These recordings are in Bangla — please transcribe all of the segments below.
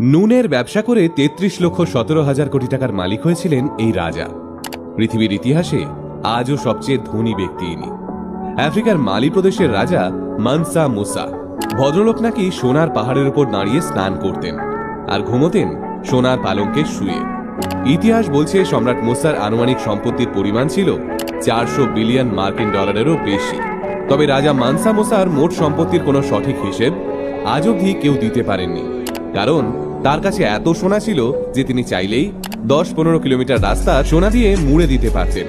নুনের ব্যবসা করে 33,17,000 কোটি টাকার মালিক হয়েছিলেন এই রাজা। পৃথিবীর ইতিহাসে আজও সবচেয়ে ধনী ব্যক্তি ইনি। আফ্রিকার মালি প্রদেশের রাজা মানসা মুসা। ভদ্রলোক নাকি সোনার পাহাড়ের উপর দাঁড়িয়ে স্নান করতেন আর ঘুমোতেন সোনার পালঙ্কে শুয়ে। ইতিহাস বলছে সম্রাট মুসার আনুমানিক সম্পত্তির পরিমাণ ছিল 400 বিলিয়ন মার্কিন ডলারেরও বেশি। তবে রাজা মানসা মুসার মোট সম্পত্তির কোনো সঠিক হিসেব আজ অবধি কেউ দিতে পারেননি, কারণ তার কাছে এত সোনা ছিল যে তিনি চাইলেই 10-15 কিলোমিটার রাস্তা সোনা দিয়ে মুড়ে দিতে পারতেন।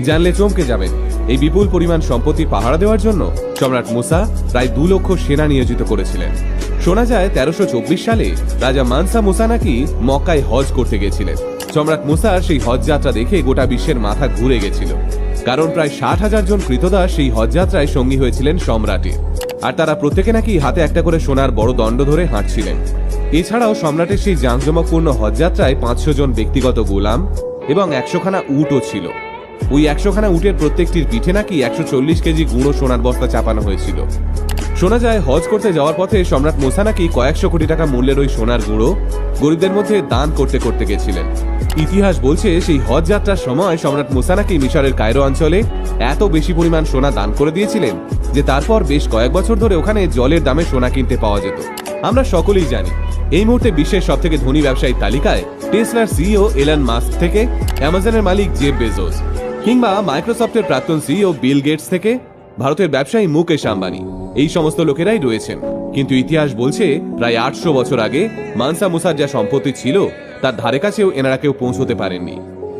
জানলে চমকে যাবেন, এই বিপুল পরিমাণ সম্পত্তি পাহারা দেওয়ার জন্য সম্রাট মুসা প্রায় 2 লক্ষ সেনা নিয়োজিত করেছিলেন। শোনা যায় 1324 সালে রাজা মানসা মুসা নাকি মক্কায় হজ করতে গেছিলেন। সম্রাট মুসার সেই হজ যাত্রা দেখে গোটা বিশ্বের মাথা ঘুরে গেছিল, কারণ প্রায় 60,000 জন কৃতদাস সেই হজ যাত্রায় সঙ্গী হয়েছিলেন সম্রাটের, আর তারা প্রত্যেকে নাকি হাতে একটা করে সোনার বড় দণ্ড ধরে হাঁটছিলেন। এছাড়াও সম্রাটের সেই জাঁকজমকপূর্ণ হজযাত্রায় 500 জন ব্যক্তিগত গোলাম এবং 100 খানা উটও ছিল। ওই 100 খানা উটের প্রত্যেকটির পিঠে নাকি 140 কেজি গুঁড়ো সোনার বস্তা চাপানো হয়েছিল। শোনা যায় হজ করতে যাওয়ার পথে সম্রাট মুসা নাকি কয়েকশো কোটি টাকা মূল্যের ওই সোনার গুঁড়ো গরিবদের মধ্যে দান করতে করতে গেছিলেন। ইতিহাস বলছে সেই হজ যাত্রার সময় সম্রাট মুসা নাকি মিশরের কায়রো অঞ্চলে এত বেশি পরিমাণ সোনা দান করে দিয়েছিলেন যে তারপর বেশ কয়েক বছর ধরে ওখানে জলের দামে সোনা কিনতে পাওয়া যেত। আমরা সকলেই জানি এই মুহূর্তে বিশ্বের সবথেকে ধনী ব্যবসায়ীর তালিকায় টেসলার সিইও এলন মাস্ক থেকে অ্যামাজনের মালিক জেফ বেজোস, কিংবা মাইক্রোসফটের প্রাক্তন সিইও বিল গেটস থেকে ভারতের ব্যবসায়ী মুকেশ আম্বানি, এই সমস্ত লোকেরাই রয়েছেন। কিন্তু ইতিহাস বলছে প্রায় 800 বছর আগে মানসা মুসার যা সম্পত্তি ছিল তার ধারে কাছেও এনারা কেউ পৌঁছতে পারেননি।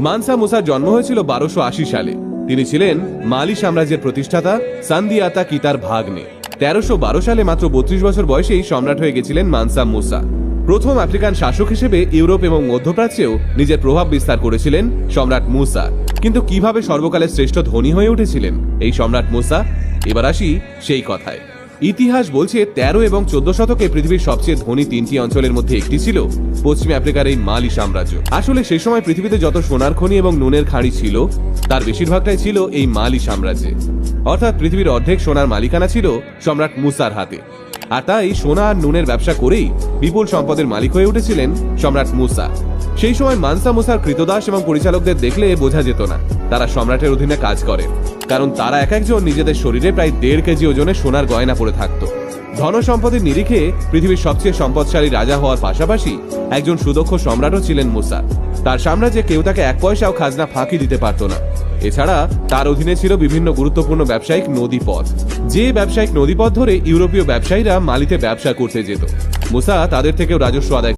মানসা মুসার জন্ম হয়েছিল 1280 সালে। তিনি ছিলেন মালি সাম্রাজ্যের প্রতিষ্ঠাতা সান্দিয়াতা কিতার ভাগ্নে। 1312 সালে মাত্র 32 বছর বয়সেই সম্রাট হয়ে গেছিলেন মানসা মুসা। প্রথম আফ্রিকান শাসক হিসেবে ইউরোপ এবং মধ্যপ্রাচ্যেও নিজের প্রভাব বিস্তার করেছিলেন সম্রাট মুসা। কিন্তু কিভাবে সর্বকালের শ্রেষ্ঠ ধনী হয়ে উঠেছিলেন এই সম্রাট মুসা, এবার আসি সেই কথায়। ইতিহাস বলছে 13 এবং 14 শতকে পৃথিবীর সবচেয়ে ধনী 3টি অঞ্চলের মধ্যে একটি ছিল পশ্চিম আফ্রিকার এই মালি সাম্রাজ্য। আসলে সেই সময় পৃথিবীতে যত সোনার খনি এবং নুনের খাঁড়ি ছিল তার বেশিরভাগটাই ছিল এই মালি সাম্রাজ্যে। অর্থাৎ পৃথিবীর অর্ধেক সোনার মালিকানা ছিল সম্রাট মুসার হাতে। আর তাই সোনা আর নুনের ব্যবসা করেই বিপুল সম্পদের মালিক হয়ে উঠেছিলেন সম্রাট মুসা। সেই সময় মানসা মুসার কৃতদাস এবং পরিচালকদের দেখলে বোঝা যেত না তারা সম্রাটের অধীনে কাজ করেন, কারণ তারা এক একজন নিজেদের শরীরে প্রায় 1.5 কেজি ওজনের সোনার গয়না পরে থাকত। ধন সম্পদের নিরিখে পৃথিবীর সবচেয়ে সম্পদশালী রাজা হওয়ার পাশাপাশি একজন সুদক্ষ সম্রাটও ছিলেন মুসা। তার সাম্রাজ্যে কেউ তাকে 1 পয়সাও খাজনা ফাঁকি দিতে পারত না। এছাড়া তার অধীনে ছিল বিভিন্ন গুরুত্বপূর্ণ ব্যবসায়িক নদীপথ, যে ব্যবসায়িক নদীপথ ধরে ইউরোপীয় ব্যবসায়ীরা মালিতে ব্যবসা করতে যেত। মুসা তাদের থেকেও রাজস্ব আদায়